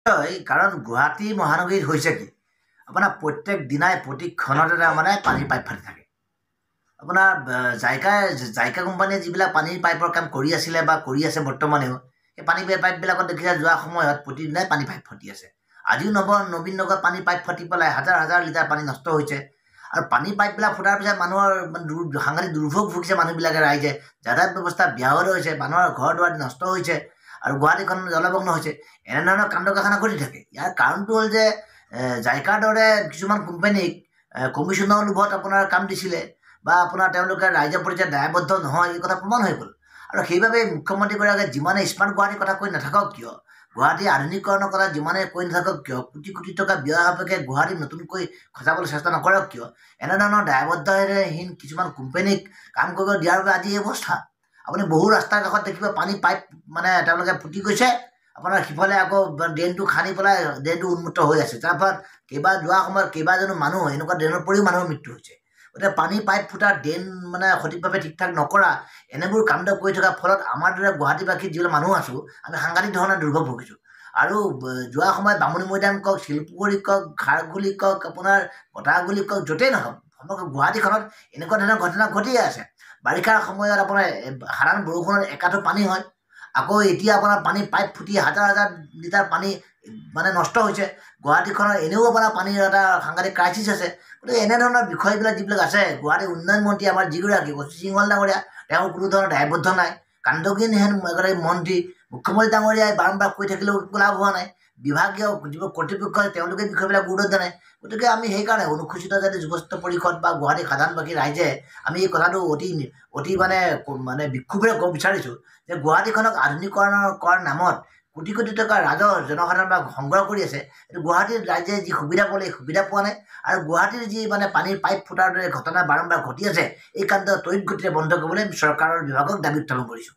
কাৰণ গুৱাহাটী মহানগৰীত হৈছে কি আপোনাৰ প্ৰত্যেক দিনাই প্ৰতি ক্ষণতে মানে পানীৰ পাইপ ফাটি থাকে। আপোনাৰ জাইকা কোম্পানীয়ে যিবিলাক পানীৰ পাইপৰ কাম কৰি আছিলে বা কৰি আছে বৰ্তমানেও, সেই পানী পাইপবিলাকত দেখিছে যোৱা সময়ত প্ৰতিদিনাই পানী পাইপ ফাটি আছে। আজিও নবীন নগৰত পানীৰ পাইপ ফাটি পেলাই হাজাৰ হাজাৰ লিটাৰ পানী নষ্ট হৈছে। আৰু পানীৰ পাইপবিলাক ফুটাৰ পিছত মানুহৰ সাংঘাতিক দুৰ্ভোগ ভুগিছে মানুহবিলাকে, ৰাইজে যাতায়াত ব্যৱস্থা ব্যাহত হৈছে, মানুহৰ ঘৰ দুৱাৰ নষ্ট হৈছে আৰু গুৱাহাটীখন জলমগ্ন হৈছে। এনেধৰণৰ কাণ্ড কাৰখানা ঘটি থাকে। ইয়াৰ কাৰণটো হ'ল যে জাইকাৰ দৰে কিছুমান কোম্পানীক কমিশ্যনৰ লোভত আপোনাৰ কাম দিছিলে বা আপোনাৰ তেওঁলোকে ৰাইজৰ প্ৰতি দায়বদ্ধ নহয়, এই কথা প্ৰমাণ হৈ গ'ল। আৰু সেইবাবে মুখ্যমন্ত্ৰীগৰাকীয়ে যিমানে স্মাৰ্ট গুৱাহাটীৰ কথা কৈ নাথাকক কিয়, গুৱাহাটী আধুনিকীকৰণৰ কথা যিমানে কৈ নাথাকক কিয়, কোটি কোটি টকা ব্যয় সাপেক্ষে গুৱাহাটী নতুনকৈ সজাবলৈ চেষ্টা নকৰক কিয়, এনেধৰণৰ দায়বদ্ধহীন কিছুমান কোম্পানীক কাম কৰিব দিয়াৰ বাবে আজি এই অৱস্থা। আপুনি বহু ৰাস্তাৰ কাষত দেখিব পানী পাইপ মানে তেওঁলোকে ফুটি গৈছে, আপোনাৰ সিফালে আকৌ ড্ৰেইনটো খান্দি পেলাই ড্ৰেইনটো উন্মুক্ত হৈ আছে, যাৰ ফলত যোৱা সময়ত কেইবাজনো মানুহ এনেকুৱা ড্ৰেইনৰ পৰিও মানুহৰ মৃত্যু হৈছে। গতিকে পানী পাইপ ফুটা, ড্ৰেইন মানে সঠিকভাৱে ঠিক ঠাক নকৰা, এনেবোৰ কাণ্ড কৰি থকাৰ ফলত আমাৰ দৰে গুৱাহাটীবাসী যিবিলাক মানুহ আছোঁ, আমি সাংঘাতিক ধৰণৰ দুৰ্ভোগ ভুগিছোঁ। আৰু যোৱা সময়ত বামুণী মৈদাম কওক, শিলপুখুৰী কওক, খাৰঘুলি কওক, আপোনাৰ পটাগুলি কওক, য'তেই নহওক সমগ্ৰ গুৱাহাটীখনত এনেকুৱা ধৰণৰ ঘটনা ঘটিয়ে আছে। বাৰিষাৰ সময়ত আপোনাৰ সাধাৰণ বৰষুণত একাঠো পানী হয়, আকৌ এতিয়া আপোনাৰ পানী পাইপ ফুটি হাজাৰ হাজাৰ লিটাৰ পানী মানে নষ্ট হৈছে। গুৱাহাটীখনৰ এনেও আপোনাৰ পানীৰ এটা সাংঘাতিক ক্ৰাইচিছ আছে। গতিকে এনেধৰণৰ বিষয়বিলাক যিবিলাক আছে, গুৱাহাটীৰ উন্নয়ন মন্ত্ৰী আমাৰ যিগৰাকী অচ্যুত সিংহল ডাঙৰীয়া, তেওঁৰ কোনো ধৰণৰ দায়বদ্ধ নাই। কাণ্ডজ্ঞান হেন এগৰাকী মন্ত্ৰী, মুখ্যমন্ত্ৰী ডাঙৰীয়াই বাৰম্বাৰ কৈ থাকিলেও লাভ হোৱা নাই। বিভাগীয় যিবোৰ কৰ্তৃপক্ষ তেওঁলোকে বিষয়বিলাক গুৰুত্ব দিয়া নাই। গতিকে আমি সেইকাৰণে অনুসূচিত জাতি যুৱস্বাস্থ্য পৰিষদ বা গুৱাহাটী সাধাৰণবাসী ৰাইজে আমি এই কথাটো অতি মানে বিক্ষোভেৰে ক'ব বিচাৰিছোঁ যে গুৱাহাটীখনক আধুনিকীকৰণ কৰাৰ নামত কোটি কোটি টকা ৰাজহ জনসাধাৰণ বা সংগ্ৰহ কৰি আছে। এইটো গুৱাহাটীৰ ৰাইজে যি সুবিধা পালে এই সুবিধা পোৱা নাই। আৰু গুৱাহাটীৰ যি মানে পানীৰ পাইপ ফুটাৰ দৰে ঘটনা বাৰম্বাৰ ঘটি আছে, এই কাণ্ড ত্বৰিত গতিৰে বন্ধ কৰিবলৈ চৰকাৰৰ বিভাগক দাবী উত্থাপন কৰিছোঁ।